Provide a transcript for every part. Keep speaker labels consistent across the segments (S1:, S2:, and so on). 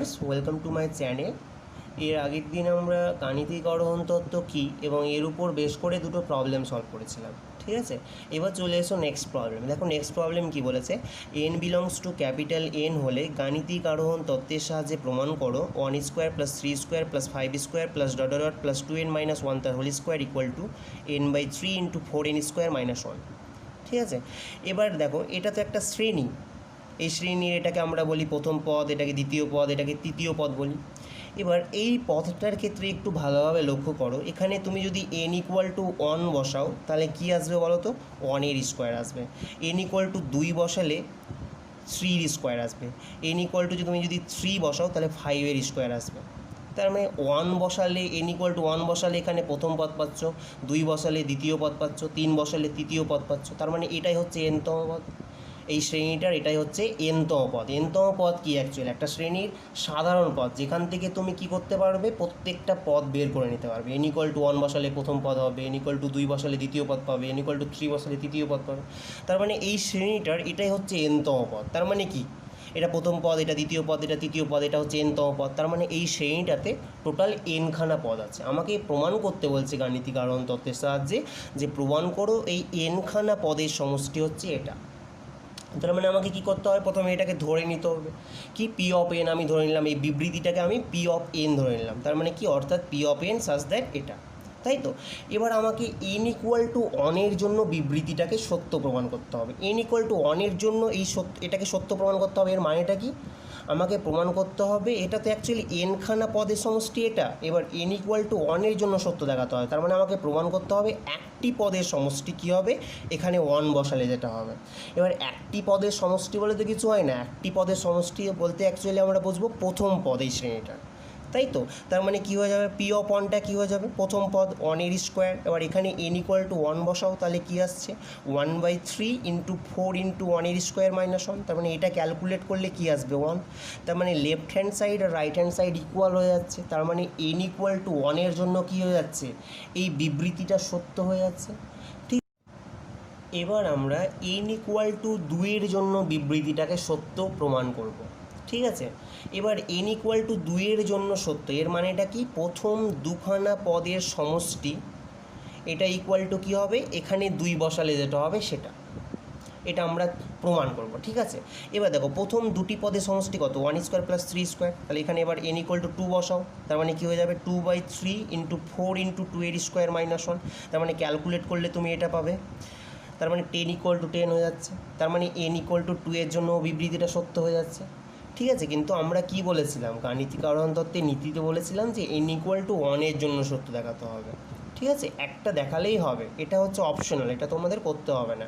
S1: Viewers, welcome to my channel. এর আগের দিন আমরা গাণিতিক আরোহণ তত্ত্ব কী এবং এর উপর বেশ করে দুটো প্রবলেম সলভ করেছিলাম, ঠিক আছে। এবার চলে এসো নেক্সট প্রবলেম। দেখো নেক্সট প্রবলেম কী বলেছে, N belongs to capital N হলে গাণিতিক আরোহণ তত্ত্বের সাহায্যে প্রমাণ করো 1² + 3² + 5² + ডট ডট + 2n - 1 তার whole square equal to n/3 × 4n² - 1। ঠিক আছে। এবার দেখো এটা তো একটা শ্রেণী, এই শ্রেণীর এটাকে আমরা বলি প্রথম পদ, এটাকে দ্বিতীয় পদ, এটাকে তৃতীয় পদ বলি। এবার এই পদটার ক্ষেত্রে একটু ভালোভাবে লক্ষ্য করো, এখানে তুমি যদি n = 1 বসাও তাহলে কি আসবে বলো তো, 1-এর স্কোয়ার আসবে। n = 2 বসালে 3-র স্কোয়ার আসবে। n = তুমি যদি 3 বসাও তাহলে 5-এর স্কোয়ার আসবে। তার মানে 1 বসালে n = 1 বসালে এখানে প্রথম পদ পাচ্ছ, 2 বসালে দ্বিতীয় পদ পাচ্ছ, 3 বসালে তৃতীয় পদ পাচ্ছ। তার মানে এটাই হচ্ছে nতম পদ। এই শ্রেণীটার এটাই হচ্ছে nতম পদ। nতম পদ কি অ্যাকচুয়ালি একটা শ্রেণীর সাধারণ পদ, যেখান থেকে তুমি কি করতে পারবে, প্রত্যেকটা পদ বের করে নিতে পারবে। n = 1 বসালে প্রথম পদ হবে, n = 2 বসালে দ্বিতীয় পদ পাবে, n = 3 বসালে তৃতীয় পদ পাবে। তার মানে এই শ্রেণীটার এটাই হচ্ছে nতম পদ। তার মানে কি, এটা প্রথম পদ, এটা দ্বিতীয় পদ, এটা তৃতীয় পদ, এটা হচ্ছে nতম পদ। তার মানে এই শ্রেণীটাতে টোটাল nখানা পদ আছে। আমাকে প্রমাণ করতে বলছে গাণিতিক আরোহণ তত্ত্বের সাহায্যে যে প্রমাণ করো এই nখানা পদের সমষ্টি হচ্ছে এটা। তার মানে আমাকে কী করতে হবে, প্রথমে এটাকে ধরে নিতে হবে কি, p(n) আমি ধরে নিলাম, এই বিবৃতিটাকে আমি p(n) ধরে নিলাম। তার মানে কি, অর্থাৎ p(n) সাজ দ্যাট এটা, তাই তো। এবার আমাকে n = 1 এর জন্য বিবৃতিটাকে সত্য প্রমাণ করতে হবে। n = 1 এর জন্য এই এটাকে সত্য প্রমাণ করতে হবে। এর মানেটা কি, আমাকে প্রমাণ করতে হবে এটা তো অ্যাকচুয়ালি nখানা পদের সমষ্টি এটা। এবার n = 1 এর জন্য সত্য দেখাতে হবে। তার মানে আমাকে প্রমাণ করতে হবে একটি পদের সমষ্টি কী হবে, এখানে 1 বসালে যেটা হবে। এবার একটি পদের সমষ্টি বলে তো কিছু হয় না, একটি পদের সমষ্টি বলতে অ্যাকচুয়ালি আমরা বুঝবো প্রথম পদ এই শ্রেণীটার, তাই তো। তার মানে কী হয়ে যাবে, p(1)টা কী হয়ে যাবে, প্রথম পদ 1-এর স্কোয়ার। এবার এখানে n = 1 বসাও, তাহলে কী আসছে, 1/3 × 4 × 1-এর স্কোয়ার - 1। তার মানে এটা ক্যালকুলেট করলে কী আসবে, 1। তার মানে লেফট হ্যান্ড সাইড আর রাইট হ্যান্ড সাইড ইকুয়াল হয়ে যাচ্ছে। তার মানে n = 1 এর জন্য কী হয়ে যাচ্ছে, এই বিবৃতিটা সত্য হয়ে যাচ্ছে। ঠিক, এবার আমরা n = 2 এর জন্য বিবৃতিটাকে সত্য প্রমাণ করব, ঠিক আছে। এবার n = 2 এর জন্য সত্য, এর মানেটা কি, প্রথম দুখানা পদের সমষ্টি এটা ইকুয়াল টু কী হবে, এখানে 2 বসালে যেটা হবে সেটা, এটা আমরা প্রমাণ করব, ঠিক আছে। এবার দেখো প্রথম দুটি পদের সমষ্টি কত, 1² + 3²। তাহলে এখানে এবার n = 2 বসাও, তার মানে কী হয়ে যাবে, 2/3 × 4 × 2-এর স্কোয়ার - 1। তার মানে ক্যালকুলেট করলে তুমি এটা পাবে। তার মানে 10 = 10 হয়ে যাচ্ছে। তার মানে n = 2 এর জন্য বিবৃতিটা সত্য হয়ে যাচ্ছে, ঠিক আছে। কিন্তু আমরা কি বলেছিলাম, গাণিতিক আরোহণ তত্ত্বের নীতিতে বলেছিলাম যে n = 1 এর জন্য সত্য দেখাতে হবে, ঠিক আছে। একটা দেখালেই হবে, এটা হচ্ছে অপশনাল, এটা তোমাদের করতে হবে না,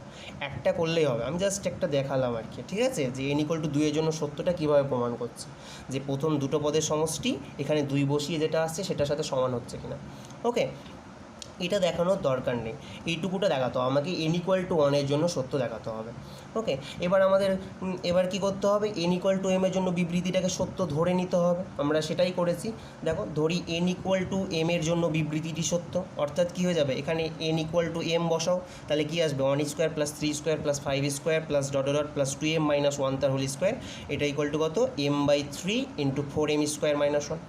S1: একটা করলেই হবে। আমি জাস্ট একটা দেখালাম আর কি, ঠিক আছে, যে n = 2 এর জন্য সত্যটা কীভাবে প্রমাণ করছে, যে প্রথম দুটো পদের সমষ্টি এখানে 2 বসিয়ে যেটা আসছে সেটার সাথে সমান হচ্ছে কিনা। ওকে, এটা দেখানোর দরকার নেই, এইটুকুটা দেখাতে হবে আমাকে, n = 1 এর জন্য সত্য দেখাতে হবে। ওকে, এবার আমাদের এবার কি করতে হবে, n = m এর জন্য বিবৃতিটাকে সত্য ধরে নিতে হবে। আমরা সেটাই করেছি। দেখো ধরি n = m এর জন্য বিবৃতিটি সত্য, অর্থাৎ কী হয়ে যাবে, এখানে n = m বসাও, তাহলে কি আসবে, 1² + 3² + 5² + ডট ডট + 2m - 1 তার হোল স্কোয়ার। এটা ইকুয়াল টু কত, m/3 × 4m² - 1।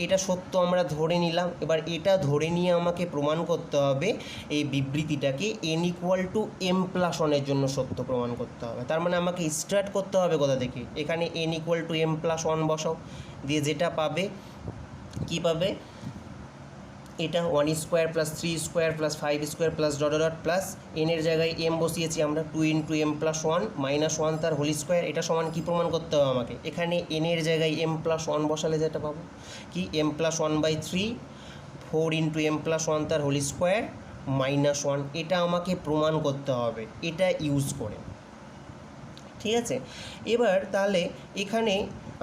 S1: এটা সত্য আমরা ধরে নিলাম। এবার এটা ধরে নিয়ে আমাকে প্রমাণ করতে হবে এই বিবৃতিটাকে n = m+1 এর জন্য সত্য প্রমাণ করতে হবে। তার মানে আমাকে স্টার্ট করতে হবে কোথা থেকে, এখানে n = m+1 বসাও, দিয়ে যেটা পাবে, কি পাবে, এটা 1² + 3² + 5² + ডট ডট প্লাস n এর জায়গায় m বসিয়েছি আমরা, 2 × m+1 - 1 তার হোল স্কোয়ার। এটা সমান কি প্রমাণ করতে হবে আমাকে, এখানে n এর জায়গায় m+1 বসালে যেটা পাবো কি, m+1/3 4 × m+1 তার হোল স্কোয়ার -1। এটা আমাকে প্রমাণ করতে হবে এটা ইউজ করে, ঠিক আছে। এবার তাহলে এখানে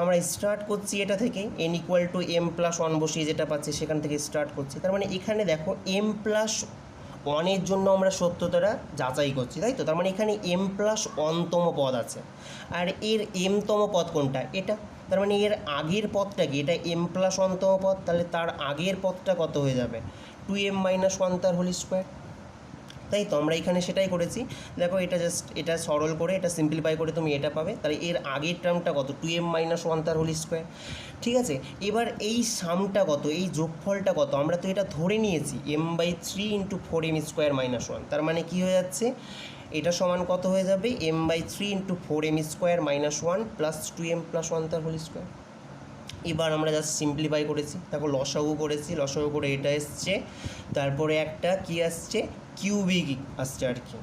S1: আমরা স্টার্ট করছি এটা থেকে, n = m+1 বসিয়ে যেটা পাচ্ছি সেখান থেকে স্টার্ট করছি। তার মানে এখানে দেখো m+1 এর জন্য আমরা সত্যতাটা যাচাই করছি, তাই তো। তার মানে এখানে m+1তম পদ আছে, আর এর mতম পদ কোনটা, এটা। তার মানে এর আগের পদটা কি, এটা m+1তম পদ, তাহলে তার আগের পদটা কত হয়ে যাবে, 2m - 1 তার হোল স্কোয়ার, তাই তো আমরা এখানে সেটাই করেছি। দেখো এটা জাস্ট এটা সরল করে এটা সিম্পলিফাই করে তুমি এটা পাবে। তাহলে এর আগের টার্মটা কত, 2m - 1 তার হোল স্কোয়ার। ঠিক আছে, এবার এই সামটা কত, এই যোগফলটা কত, আমরা তো এটা ধরে নিয়েছি m/3 × 4m² - 1। তার মানে কী হয়ে যাচ্ছে, এটা সমান কত হয়ে যাবে, m/3 × 4m² - 1 প্লাস 2m + 1 তার হোল স্কোয়ার। এবার আমরা জাস্ট সিম্পলিফাই করেছি, দেখো লসাগু করেছি, লসাগু করে এটা এসছে, তারপরে একটা কি আসছে, কিউবিক আসছে আর কি।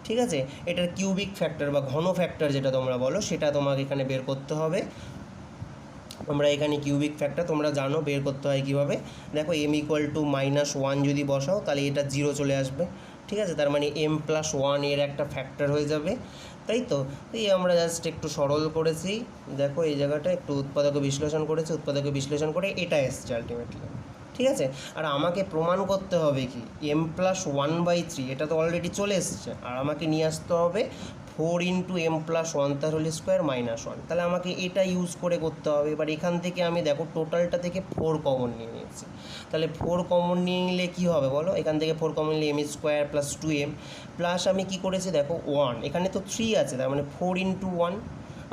S1: ঠিক আছে, এটার কিউবিক ফ্যাক্টর বা ঘন ফ্যাক্টর যেটা তোমরা বলো সেটা তোমাকে এখানে বের করতে হবে। আমরা এখানে কিউবিক ফ্যাক্টর তোমরা জানো বের করতে হয় কীভাবে। দেখো m = -1 যদি বসাও তাহলে এটা 0 চলে আসবে। ঠিক আছে, তার মানে m + 1 এর একটা ফ্যাক্টর হয়ে যাবে, তাই তো। এই আমরা জাস্ট একটু সরল করেছি, দেখো এই জায়গাটা একটু উৎপাদকে বিশ্লেষণ করেছি, উৎপাদকে বিশ্লেষণ করে এটা এসছে আলটিমেটলি। ঠিক আছে, আর আমাকে প্রমাণ করতে হবে কি, m + 1/3 এটা তো অলরেডি চলে এসছে, আর আমাকে নিয়ে আসতে হবে 4 × m + 1 তার হোল স্কোয়ার - 1। তাহলে আমাকে এটা ইউজ করে করতে হবে। এবার এখান থেকে আমি দেখো টোটালটা থেকে 4 কমন নিয়ে নিয়েছি, তাহলে 4 কমন নিয়ে নিলে কী হবে বলো, এখান থেকে 4 কমন নিলে m² + 2m প্লাস আমি কি করেছি দেখো 1, এখানে তো 3 আছে, তার মানে 4 × 1।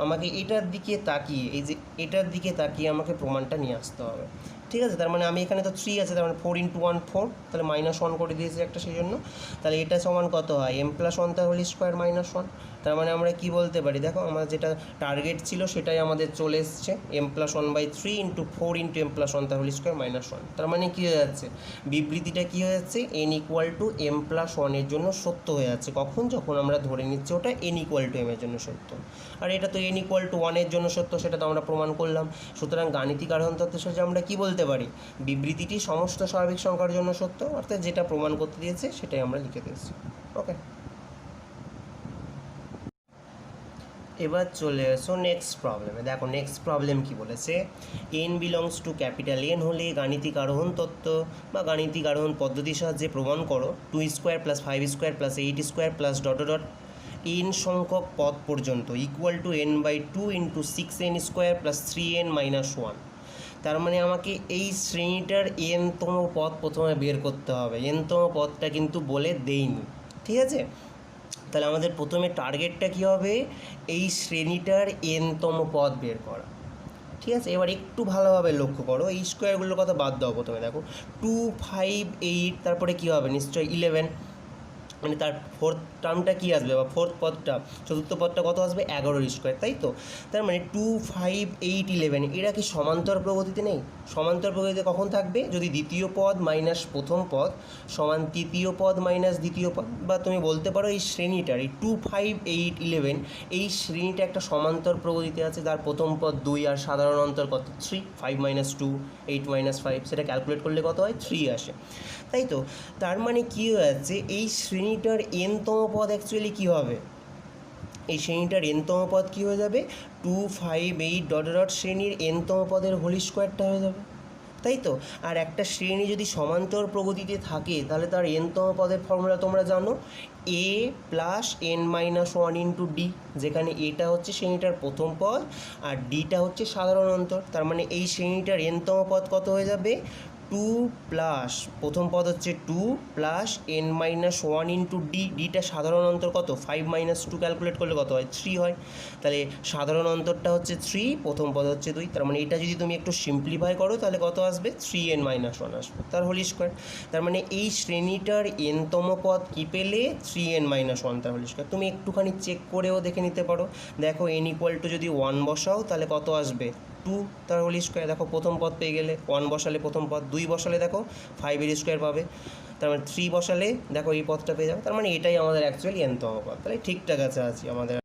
S1: আমাকে এটার দিকে তাকিয়ে, এই যে এটার দিকে তাকিয়ে আমাকে প্রমাণটা নিয়ে আসতে হবে। ঠিক আছে, তার মানে আমি এখানে তো 3 আছে, তার মানে 4 × 1 4, তাহলে -1 করে দিয়েছি একটা সেই জন্য। তাহলে এটা সমান কত হয়, m + 1 তার হোল স্কোয়ার - 1। তার মানে আমরা কি বলতে পারি, দেখো আমার যেটা টার্গেট ছিল সেটাই আমাদের চলে এসছে, m + 1/3 × 4 × m + 1 তার হোল স্কোয়ার - 1। তার মানে কী হয়ে যাচ্ছে, বিবৃতিটা কী হয়ে যাচ্ছে, n = m + 1 এর জন্য সত্য হয়ে যাচ্ছে। কখন, যখন আমরা ধরে নিচ্ছি ওটা n = m এর জন্য সত্য, আর এটা তো n = 1 এর জন্য সত্য, সেটা তো আমরা প্রমাণ করলাম। সুতরাং গাণিতিক আরোহণ তত্ত্বের সাহায্যে আমরা কী বলতে পারি, বিবৃতিটি সমস্ত স্বাভাবিক সংখ্যার জন্য সত্য, অর্থাৎ যেটা প্রমাণ করতে দিয়েছে সেটাই আমরা লিখে দিয়েছি। ওকে, এবার চলে এসো নেক্সট প্রবলেমে। দেখো নেক্সট প্রবলেম কি বলেছে, n belongs to capital N হলে গাণিতিক আরোহণ তত্ত্ব বা গাণিতিক আরোহণ পদ্ধতির সাহায্যে প্রমাণ করো 2² + 5² + 8² + n সংখ্যক পদ পর্যন্ত = n/2 × 6n² + 3n - 1। তার মানে আমাকে এই শ্রেণীটার n তম পদ প্রথমে বের করতে হবে। n তম পদটা কিন্তু বলে দেইনি, ঠিক আছে। তাহলে আমাদের প্রথমে টার্গেটটা কী হবে, এই শ্রেণীটার n তম পদ বের করা। ঠিক আছে, এবার একটু ভালোভাবে লক্ষ্য করো, এই স্কোয়ারগুলোর কথা বাদ দাও, প্রথমে দেখো 2 5 8, তারপরে কী হবে নিশ্চয়ই 11, মানে তার ফোর্থ টার্মটা কী আসবে, বা ফোর্থ পদটা, চতুর্থ পদটা কত আসবে, 11 তাই তো। তার মানে 2 5 8 11 এরা কি সমান্তর প্রগতিতে নেই? সমান্তর প্রগতিতে কখন থাকবে, যদি দ্বিতীয় পদ মাইনাস প্রথম পদ সমান তৃতীয় পদ মাইনাস দ্বিতীয় পদ, বা তুমি বলতে পারো এই শ্রেণীটার এই 2 5 8 11 এই শ্রেণীটা একটা সমান্তর প্রগতিতে আছে, তার প্রথম পদ 2 আর সাধারণ অন্তর কত 3, 5 - 2 8 - 5, সেটা ক্যালকুলেট করলে কত হয়, 3 আসে, তাই তো। তার মানে কী হয়ে যাচ্ছে, এই শ্রেণীটার n তম পদ অ্যাকচুয়ালি কী হবে, এই শ্রেণীটার n তম পদ কী হয়ে যাবে, 2 5 8 শ্রেণীর n তম পদের হোল স্কোয়ারটা হয়ে যাবে, তাই তো। আর একটা শ্রেণী যদি সমান্তর প্রগতিতে থাকে তাহলে তার n তম পদের ফর্মুলা তোমরা জানো, a + n - 1 × d, যেখানে এটা হচ্ছে শ্রেণীটার প্রথম পদ আর ডিটা হচ্ছে সাধারণ অন্তর। তার মানে এই শ্রেণীটার n তম পদ কত হয়ে যাবে, 2 প্লাস প্রথম পদ হচ্ছে 2 প্লাস n - 1 × d, ডিটা সাধারণ অন্তর কত 5 - 2, ক্যালকুলেট করলে কত হয় 3 হয়। তাহলে সাধারণ অন্তরটা হচ্ছে 3, প্রথম পদ হচ্ছে 2, তার মানে এটা যদি তুমি একটু সিম্পলিফাই করো তাহলে কত আসবে, 3n - 1 আসবে তার হোল স্কোয়ার। তার মানে এই শ্রেণীটার n তম পদ কী পেলে, 3n - 1 তার হোল স্কোয়ার। তুমি একটুখানি চেক করেও দেখে নিতে পারো, দেখো n = যদি 1 বসাও তাহলে কত আসবে, 2 তার হোল স্কোয়ার। দেখো প্রথম পদ পেয়ে গেলে, 1 বসালে প্রথম পদ, 2 বসালে দেখো 5 স্কোয়ার পাবে, তার মানে 3 বসালে দেখো এই পদটা পেয়ে যাবে। তার মানে এটাই আমাদের অ্যাকচুয়ালি n তম পদ, তাহলে ঠিকঠাক আছে আছি আমাদের।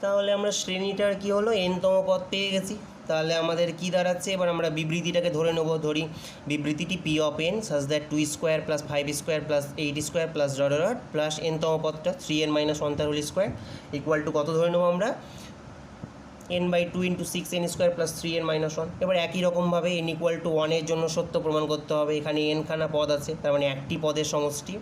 S1: তাহলে আমরা শ্রেণীটার কী হলো, n তম পদ পেয়ে গেছি। তাহলে আমাদের কী দাঁড়াচ্ছে, এবার আমরা বিবৃতিটাকে ধরে নেবো। ধরি বিবৃতিটি p of n such that 2² + 5² + 8² plus n তম পদটা 3n - 1 তার হোল স্কোয়ার = কত ধরে নেবো আমরা, n/2 × 6n² + 3n - 1। এবার একই রকমভাবে n = 1 এর জন্য সত্য প্রমাণ করতে হবে। এখানে n-খানা পদ আছে, তার মানে একটি পদের সমষ্টি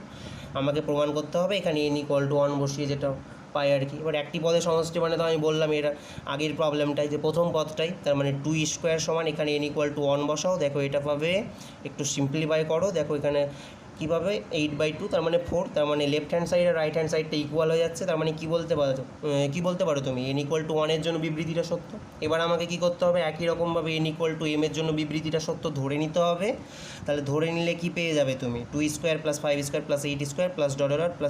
S1: আমাকে প্রমাণ করতে হবে। এখানে n = 1 বসিয়ে যেটা পাই আর কি। এবার একটি পদের সমষ্টি মানে তো আমি বললাম এর আগের প্রবলেমটাই যে প্রথম পদটাই, তার মানে 2² সমান এখানে n = 1 বসাও, দেখো এটা পাবে, একটু সিম্পলিফাই করো, দেখো এখানে কীভাবে 8/2 তার মানে 4, তার মানে লেফট হ্যান্ড সাইড আর রাইট হ্যান্ড সাইডটা ইকুয়াল হয়ে যাচ্ছে, তার মানে কী বলতে পারো তুমি n = 1 এর জন্য বিবৃতিটা সত্য। এবার আমাকে কী করতে হবে, একই রকমভাবে n = m এর জন্য বিবৃতিটা সত্য ধরে নিতে হবে। তাহলে ধরে নিলে কি পেয়ে যাবে তুমি, 2² + 5² + 8²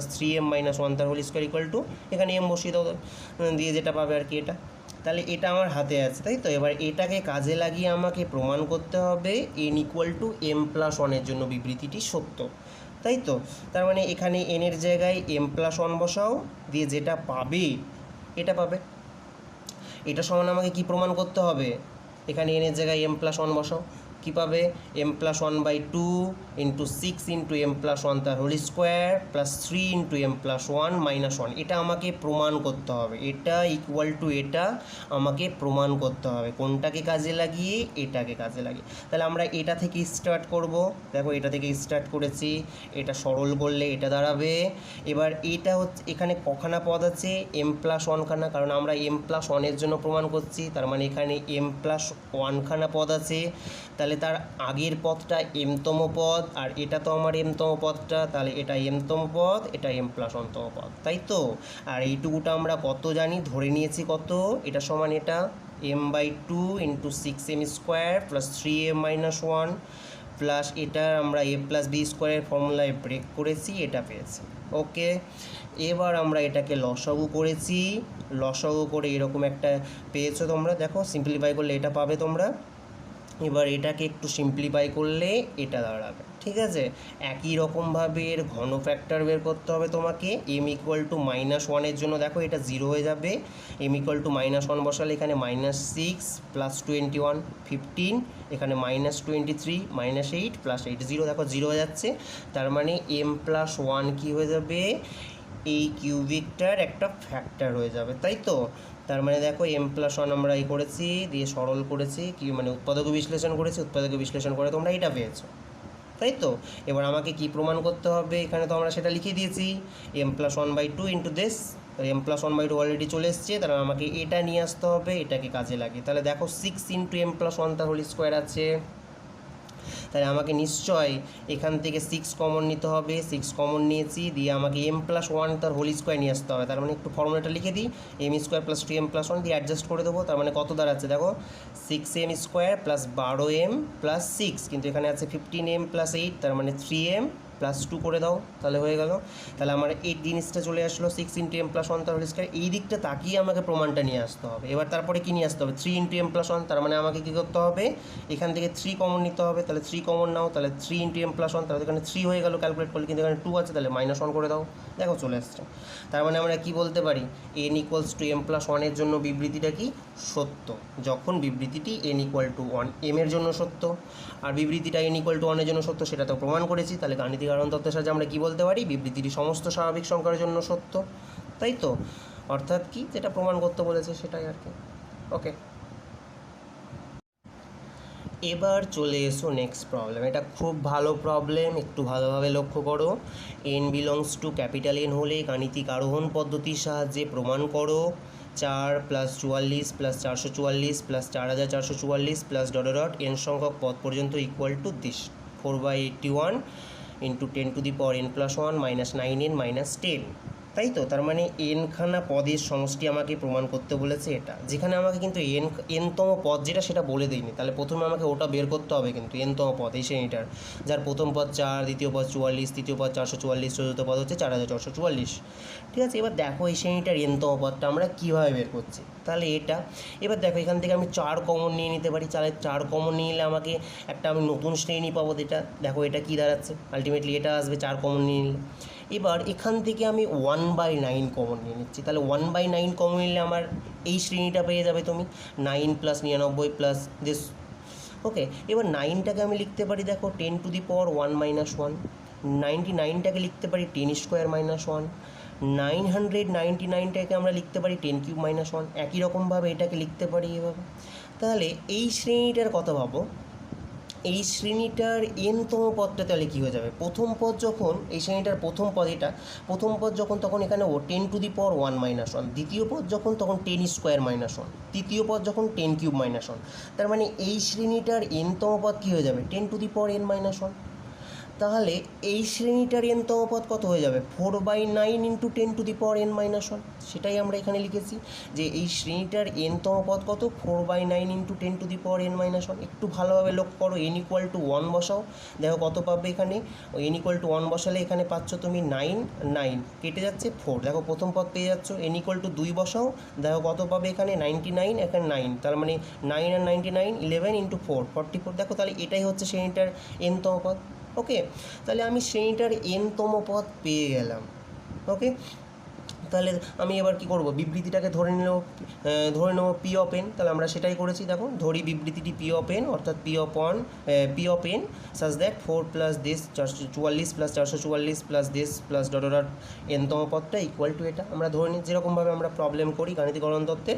S1: + 3m - 1 তার হোল স্কোয়ার ইকুয়াল টু, এখানে m বসিয়ে দাও দিয়ে যেটা পাবে আর কি এটা। তাহলে এটা আমার হাতে আছে, তাই তো। এবার এটাকে কাজে লাগিয়ে আমাকে প্রমাণ করতে হবে n = m+1 এর জন্য বিবৃতিটি সত্য, তাই তো। তার মানে এখানে n এর জায়গায় m+1 বসাও, দিয়ে যেটা পাবে এটা পাবে। এটা সমান আমাকে কি প্রমাণ করতে হবে, এখানে n এর জায়গায় m+1 বসাও, কী পাবে, m+1/2 × 6 × m+1 তার হোল স্কোয়ার প্লাস 3 × m+1 - 1, এটা আমাকে প্রমাণ করতে হবে। এটা ইকুয়াল টু এটা আমাকে প্রমাণ করতে হবে, কোনটাকে কাজে লাগিয়ে, এটাকে কাজে লাগিয়ে। তাহলে আমরা এটা থেকে স্টার্ট করব, দেখো এটা থেকে স্টার্ট করেছি, এটা সরল করলে এটা দাঁড়াবে। এবার এটা হচ্ছে, এখানে কখানা পদ আছে, m+1 খানা, কারণ আমরা m+1 এর জন্য প্রমাণ করছি, তার মানে এখানে m+1 খানা পদ আছে। তাহলে তার আগের পদটা mতম পদ, আর এটা তো আমার mতম পদটা, তাহলে এটা mতম পদ, এটা m+1তম পদ, তাই তো। আর এইটুকুটা আমরা কত জানি, ধরে নিয়েছি কত, এটা সমান এটা m/2 × 6m² + 3m - 1 প্লাস এটা আমরা a+b² ফর্মুলায় ব্রেক করেছি, এটা পেয়েছি। ওকে, এবার আমরা এটাকে লসাগু করেছি, লসাগু করে এরকম একটা পেয়েছো তোমরা, দেখো সিম্পলিফাই করলে এটা পাবে তোমরা। এবার এটাকে একটু সিম্পলিফাই করলে এটা দাঁড়াবে, ঠিক আছে। একই রকমভাবে এর ঘন ফ্যাক্টর বের করতে হবে তোমাকে। m = -1 এর জন্য দেখো এটা 0 হয়ে যাবে, m = -1 বসালে এখানে -6 + 21 15, এখানে -23 -8 + 8 0, দেখো 0 হয়ে যাচ্ছে। তার মানে m+1 কী হয়ে যাবে, এই কিউবিকটার একটা ফ্যাক্টর হয়ে যাবে, তাই তো। তার মানে দেখো m+1 আমরা এই করেছি, দিয়ে সরল করেছি, কি মানে উৎপাদক বিশ্লেষণ করেছি, উৎপাদক বিশ্লেষণ করে তোমরা এটা পেয়েছো, তাই তো। এবার আমাকে কি প্রমাণ করতে হবে, এখানে তো আমরা সেটা লিখে দিয়েছি, m+1/2 × this, m+1/2 অলরেডি চলে এসছে, তাহলে আমাকে এটা নিয়ে আসতে হবে, এটাকে কাজে লাগে। তাহলে দেখো 6 × m+1 তার হোল স্কোয়ার আছে, তাহলে আমাকে নিশ্চয় এখান থেকে 6 কমন নিতে হবে, 6 কমন নিয়েছি, দিয়ে আমাকে m+1 তার হোল স্কোয়ার নিয়ে আসতে হবে। তার মানে একটু ফর্মুলাটা লিখে দিই, m² + 2m+1 দিয়ে অ্যাডজাস্ট করে দেবো। তার মানে কত দাঁড়াচ্ছে দেখো, 6m² + 12m + 6, কিন্তু এখানে আছে 15m + 8, তার মানে 3m + 2 করে দাও, তাহলে হয়ে গেল। তাহলে আমার এই জিনিসটা চলে আসলো 6 × m+1 তার হোল স্কোয়ার। এই দিকটা তাকিয়ে আমাকে প্রমাণটা নিয়ে আসতে হবে। এবার তারপরে কি নিয়ে আসতে হবে, 3 × m+1, তার মানে আমাকে কী করতে হবে, এখান থেকে 3 কমন নিতে হবে, তাহলে 3 কমন নাও, তাহলে 3 × m+1, তাহলে এখানে 3 হয়ে গেল ক্যালকুলেট করলে, কিন্তু এখানে 2 আছে, তাহলে -1 করে দাও, দেখো চলে আসছে। তার মানে আমরা কি বলতে পারি, n = m+1 এর জন্য বিবৃতিটা কি সত্য, যখন বিবৃতিটি n = 1 m এর জন্য সত্য, আর বিবৃতিটা n = 1 এর জন্য সত্য, সেটা তো প্রমাণ করেছি। তাহলে গাণিতিক কারণ তত্ত্বের সাহায্যে আমরা কি বলতে পারি, বিবৃতিটি সমস্ত স্বাভাবিক সংখ্যার জন্য সত্য, তাই তো। অর্থাৎ কি, যেটা প্রমাণ করতে বলেছে সেটাই আর কি। ওকে, এবার চলে এসো নেক্সট প্রবলেম। এটা খুব ভালো প্রবলেম, একটু ভালোভাবে লক্ষ্য করো। n belongs to capital N হলে গাণিতিক আরোহণ পদ্ধতির সাহায্যে প্রমাণ করো 4 + 44 + 444 + 4444 + n সংখ্যক পদ পর্যন্ত equal to this 4/81 × 10⁻n+1 - 9n - 10, তাই তো। তার মানে খানা পদের সমষ্টি আমাকে প্রমাণ করতে বলেছে এটা, যেখানে আমাকে কিন্তু nতম পদ যেটা সেটা বলে দিইনি। তাহলে প্রথমে আমাকে ওটা বের করতে হবে, কিন্তু nতম পদ এই শ্রেণীটার, যার প্রথম পদ 4, দ্বিতীয় পদ 44, তৃতীয় পদ 444, চতুর্থ পদ হচ্ছে 4444, ঠিক আছে। এবার দেখো এই শ্রেণীটার nতম পদটা আমরা কীভাবে বের করছি, তাহলে এটা। এবার দেখো এখান থেকে আমি 4 কমন নিয়ে নিতে পারি, তাহলে 4 কমন নিয়ে নিলে আমাকে একটা আমি নতুন শ্রেণী পাবো, যেটা দেখো এটা কী দাঁড়াচ্ছে, আলটিমেটলি এটা আসবে 4 কমন নিয়ে নিলে। এবার এখান থেকে আমি 1/9 কমন নিয়ে নিচ্ছি, তাহলে 1/9 কমন নিলে আমার এই শ্রেণীটা পেয়ে যাবে তুমি, 9 + 99 + দিস। ওকে, এবার 9টাকে আমি লিখতে পারি দেখো 10⁻1 - 1, 99টাকে লিখতে পারি 10² - 1, 999টাকে আমরা লিখতে পারি 10³ - 1, একই রকমভাবে এটাকে লিখতে পারি এভাবে। তাহলে এই শ্রেণীটার কথা ভাবো, এই শ্রেণীটার nতম পদটা তাহলে কী হয়ে যাবে, প্রথম পদ যখন এই শ্রেণীটার প্রথম পদ, এটা প্রথম পদ যখন, তখন এখানে 10⁻1 - 1, দ্বিতীয় পদ যখন তখন 10² - 1, তৃতীয় পদ যখন 10³ - 1, তার মানে এই শ্রেণীটার nতম পদ কী হয়ে যাবে 10⁻n - 1। তাহলে এই শ্রেণীটার এনতম পদ কত হয়ে যাবে 4/9 ইন্টু 10⁻n-1। সেটাই আমরা এখানে লিখেছি যে এই শ্রেণীটার এনতম পদ কত 4/9 ইন্টু 10⁻n-1। একটু ভালোভাবে লক্ষ্য করো n=1 বসাও, দেখো কত পাবে এখানে। ওই n=1 বসালে এখানে পাচ্ছ তুমি 9, 9 কেটে যাচ্ছে 4, দেখো প্রথম পদ পেয়ে যাচ্ছ। n=2 বসাও, দেখো কত পাবে এখানে 99, এখানে 9, তার মানে 9 আর 99 11 ইন্টু 4 44। দেখো তাহলে এটাই হচ্ছে শ্রেণীটার এনতম পদ। ওকে, তাহলে আমি শ্রেণীটার এনতম পদ পেয়ে গেলাম। ওকে, তাহলে আমি এবার কি করব, বিবৃতিটাকে ধরে নেব পি অফ এন। তাহলে আমরা সেটাই করেছি, দেখো ধরি বিবৃতিটি পি অফ এন, অর্থাৎ P of N such that 4 plus this 444 plus 444 plus this plus dot dot এনতম পদটা ইকুয়াল টু এটা আমরা ধরে নিই, যেরকমভাবে আমরা প্রবলেম করি গাণিতিকরণ তত্ত্বে।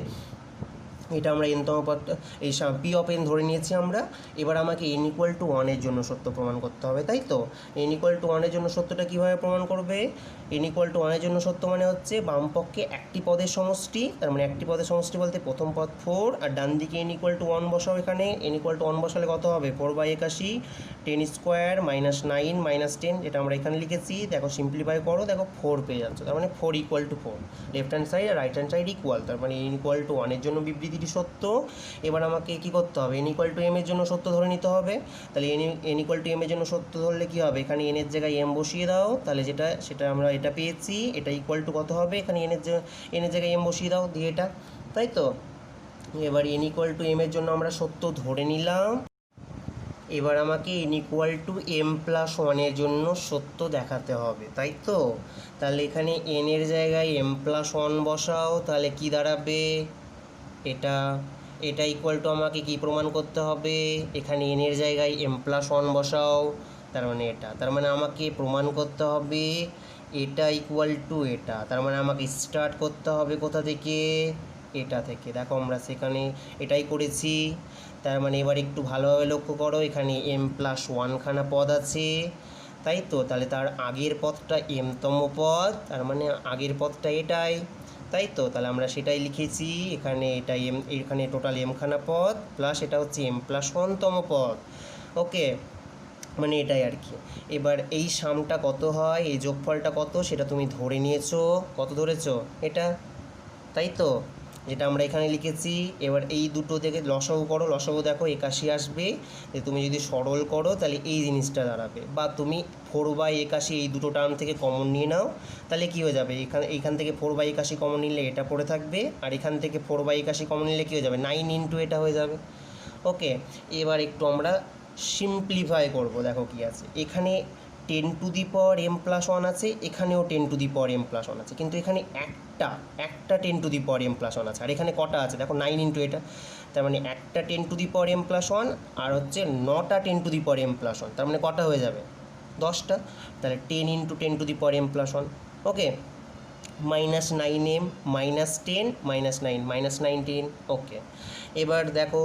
S1: এটা আমরা এনতম পদটা এই পি অফ এন ধরে নিয়েছি আমরা। এবার আমাকে n=1 এর জন্য সত্য প্রমাণ করতে হবে, তাই তো। n=1 এর জন্য সত্যটা কীভাবে প্রমাণ করবে, n=1 এর জন্য সত্য মানে হচ্ছে বাম পক্ষে একটি পদের সমষ্টি, তার মানে একটি পদের সমষ্টি বলতে প্রথম পদ 4 আর ডান দিকে n=1 বসাও। এখানে n=1 বসালে কত হবে 4/81 10² -9 -10, যেটা আমরা এখানে লিখেছি। দেখো সিম্পলিফাই করো, দেখো 4 পেয়ে যাচ্ছে, তার মানে 4 = 4, লেফট হ্যান্ড সাইড আর রাইট হ্যান্ড সাইড ইকুয়াল, তার মানে n=1 এর জন্য বিবৃতিটি সত্য। এবার আমাকে কি করতে হবে, n=m এর জন্য সত্য ধরে নিতে হবে। তাহলে n=m এর জন্য সত্য ধরলে কি হবে, এখানে n এর জায়গায় m বসিয়ে দাও, তাহলে সেটা আমরা এটা পেয়েছি। এটা ইকুয়াল টু কত হবে, এখানে n এর জায়গায় m বসিয়ে দাও দিয়ে এটা, তাই তো। এবার n=m এর জন্য আমরা সত্য ধরে নিলাম। এবার আমাকে n=m+1 এর জন্য সত্য দেখাতে হবে, তাই তো। তাহলে এখানে n এর জায়গায় m+1 বসাও, তাহলে কি দাঁড়াবে, এটা ইকুয়াল টু আমাকে কি প্রমাণ করতে হবে, এখানে n এর জায়গায় m+1 বসাও, তার মানে এটা, তার মানে আমাকে প্রমাণ করতে হবে এটা ইকুয়াল টু এটা, তার মানে আমাকে স্টার্ট করতে হবে কোথা থেকে, এটা থেকে। দেখো আমরা সেখানে এটাই করেছি। তার মানে এবার একটু ভালোভাবে লক্ষ্য করো, এখানে m+1 খানা পদ আছে, তাই তো। তাহলে তার আগের পদটা mতম পদ, তার মানে আগের পদটা এটাই, তাই তো। তাহলে আমরা সেটাই লিখেছি, এখানে এটা এখানে টোটাল m খানা পদ প্লাস এটা হচ্ছে m+1 তম পদ। ওকে, মানে এটাই আর কি। এবার এই সামটা কত হয়, এই যোগফলটা কত সেটা তুমি ধরে নিয়েছো, কত ধরেছো এটা, তাই তো, যেটা আমরা এখানে লিখেছি। এবার এই দুটো থেকে লসাগু করো, লসাগু দেখো 81 আসবে। তুমি যদি সরল করো তাহলে এই জিনিসটা দাঁড়াবে, বা তুমি 4/81 এই দুটো টার্ম থেকে কমন নিয়ে নাও, তাহলে কী হয়ে যাবে, এইখান থেকে 4/81 কমন নিলে এটা পড়ে থাকবে, আর এখান থেকে 4/81 কমন নিলে কী হয়ে যাবে 9 ইন্টু এটা হয়ে যাবে। ওকে, এবার একটু আমরা সিম্পলিফাই করব, দেখো কি আছে এখানে 10⁻m+1 আছে, এখানেও 10⁻m+1 আছে, কিন্তু এখানে একটা 10⁻m+1 আছে, আর এখানে কটা আছে দেখো 9 ইন্টু এটা, তার মানে একটা 10⁻m+1 আর হচ্ছে 9টা 10⁻m+1, তার মানে কটা হয়ে যাবে 10টা। তাহলে 10 ইন্টু 10⁻m+1, ওকে, -9m -10 -9 -9 ওকে। এবার দেখো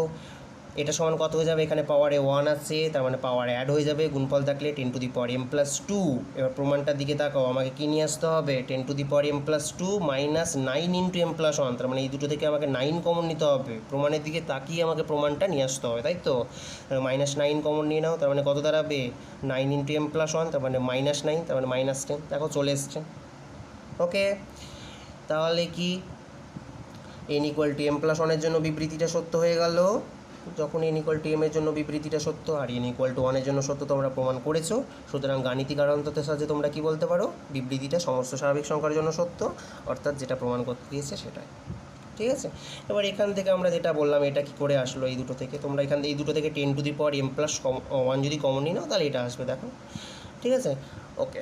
S1: এটা সমান কত হয়ে যাবে, এখানে পাওয়ারে 1 আছে, তার মানে পাওয়ার অ্যাড হয়ে যাবে গুণফল থাকলে 10⁻m+2। এবার প্রমাণটার দিকে তাকাও, আমাকে কী নিয়ে আসতে হবে 10⁻m+2 -9 ইন্টু m+1, তার মানে এই দুটো থেকে আমাকে 9 কমন নিতে হবে। প্রমাণের দিকে তাকিয়ে আমাকে প্রমাণটা নিয়ে আসতে হবে, তাই তো। -9 কমন নিয়ে নাও, তার মানে কত দাঁড়াবে 9 ইন্টু m+1, তার মানে -9, তার মানে -10, দেখো চলে এসছে। ওকে, তাহলে কি n=m+1 এর জন্য বিবৃতিটা সত্য হয়ে গেল। যখন n=m এর জন্য বিবৃতিটা সত্য আর n=1 এর জন্য সত্য তোমরা প্রমাণ করেছো, সুতরাং গাণিতিকরণ তত্ত্বের সাহায্যে তোমরা কি বলতে পারো, বিবৃতিটা সমস্ত স্বাভাবিক সংখ্যার জন্য সত্য, অর্থাৎ যেটা প্রমাণ করতে দিয়েছে সেটাই। ঠিক আছে, এবার এখান থেকে আমরা যেটা বললাম এটা কি করে আসলো, এই দুটো থেকে তোমরা এই দুটো থেকে 10⁻m+1 যদি কমন নিয়ে নাও তাহলে এটা আসবে, দেখো। ঠিক আছে, ওকে।